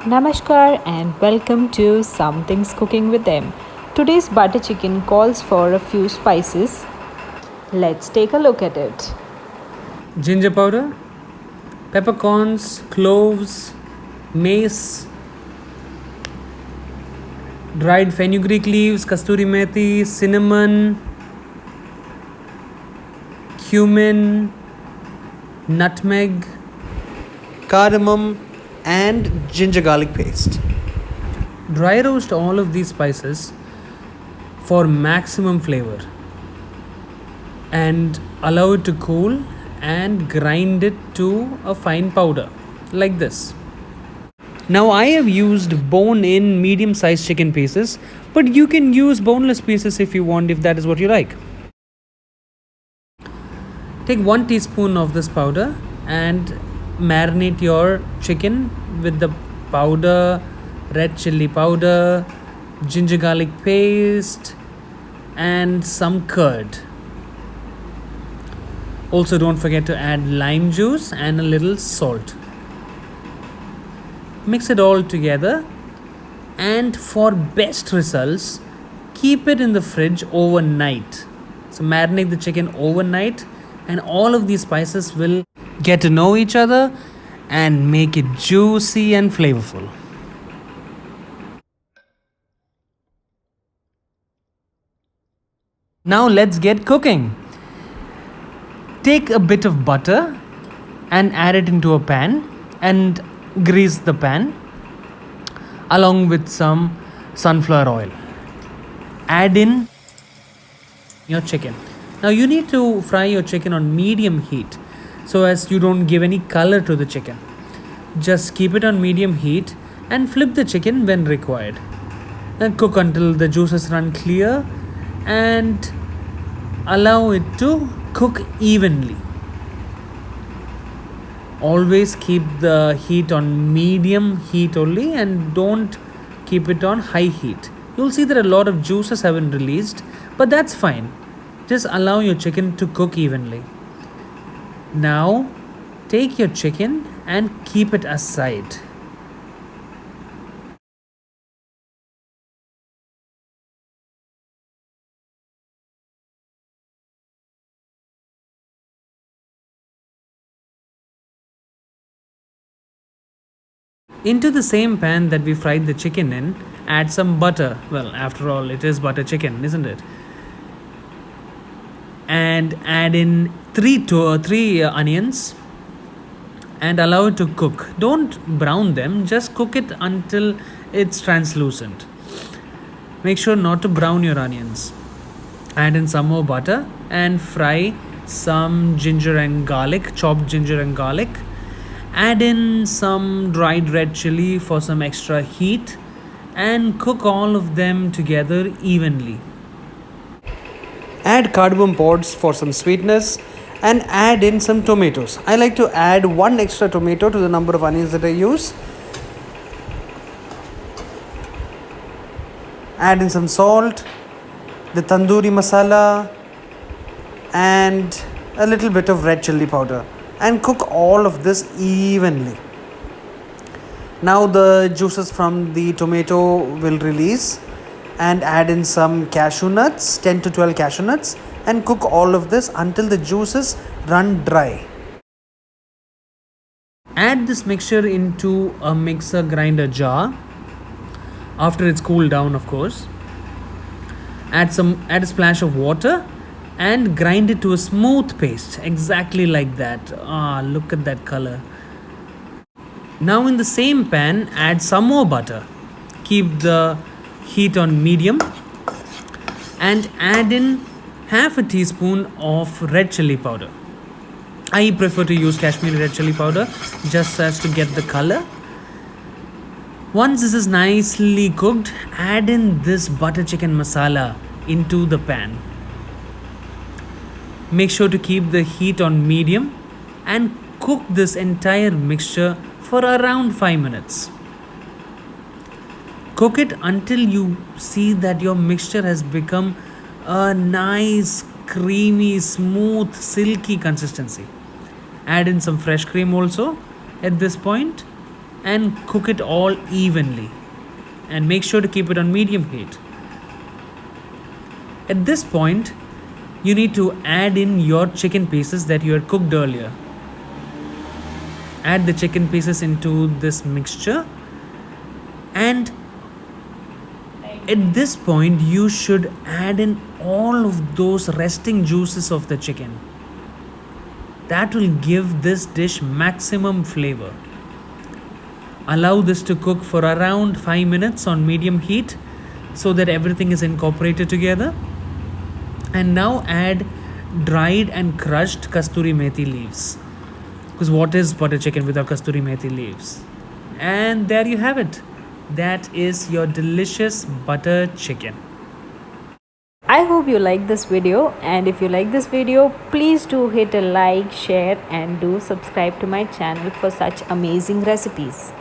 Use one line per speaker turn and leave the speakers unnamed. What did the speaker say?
Namaskar and welcome to Something's Cooking with Them. Today's butter chicken calls for a few spices. Let's take a look at it.
Ginger powder, peppercorns, cloves, mace, dried fenugreek leaves, kasturi methi, cinnamon, cumin, nutmeg, cardamom, and ginger garlic paste. Dry roast all of these spices for maximum flavor and allow it to cool and grind it to a fine powder like this. Now I have used bone-in medium-sized chicken pieces, but you can use boneless pieces if you want, if that is what you like. Take 1 teaspoon of this powder and marinate your chicken with the powder, red chili powder, ginger garlic paste, and some curd. Also, don't forget to add lime juice and a little salt. Mix it all together, and for best results, keep it in the fridge overnight. So, marinate the chicken overnight, and all of these spices will get to know each other and make it juicy and flavorful. Now, let's get cooking. Take a bit of butter and add it into a pan and grease the pan along with some sunflower oil. Add in your chicken. Now you need to fry your chicken on medium heat so as you don't give any color to the chicken. Just keep it on medium heat and flip the chicken when required. And cook until the juices run clear and allow it to cook evenly. Always keep the heat on medium heat only and don't keep it on high heat. You'll see that a lot of juices have been released, but that's fine. Just allow your chicken to cook evenly. Now, take your chicken and keep it aside. Into the same pan that we fried the chicken in, add some butter. Well, after all, it is butter chicken, isn't it? And add in three onions and allow it to cook. Don't brown them, just cook it until it's translucent. Make sure not to brown your onions. Add in some more butter and fry some ginger and garlic, chopped ginger and garlic. Add in some dried red chili for some extra heat and cook all of them together evenly. Add cardamom pods for some sweetness and add in some tomatoes. I like to add 1 extra tomato to the number of onions that I use. Add in some salt, the tandoori masala, and a little bit of red chili powder, and cook all of this evenly. Now the juices from the tomato will release and add in some cashew nuts, 10 to 12 cashew nuts, and cook all of this until the juices run dry. Add this mixture into a mixer grinder jar after it's cooled down, of course. Add a splash of water and grind it to a smooth paste, exactly like that. Look at that color. Now in the same pan, add some more butter. Keep the heat on medium and add in half a teaspoon of red chili powder. I prefer to use Kashmiri red chili powder just as to get the color. Once this is nicely cooked, add in this butter chicken masala into the pan. Make sure to keep the heat on medium and cook this entire mixture for around 5 minutes. Cook it until you see that your mixture has become a nice, creamy, smooth, silky consistency. Add in some fresh cream also at this point and cook it all evenly. And make sure to keep it on medium heat. At this point, you need to add in your chicken pieces that you had cooked earlier. Add the chicken pieces into this mixture, and at this point you should add in all of those resting juices of the chicken. That will give this dish maximum flavor. Allow this to cook for around 5 minutes on medium heat so that everything is incorporated together. And now add dried and crushed kasturi methi leaves. Because what is butter chicken without kasturi methi leaves? And there you have it. That is your delicious butter chicken.
I hope you like this video, and if you like this video, please do hit a like, share and do subscribe to my channel for such amazing recipes.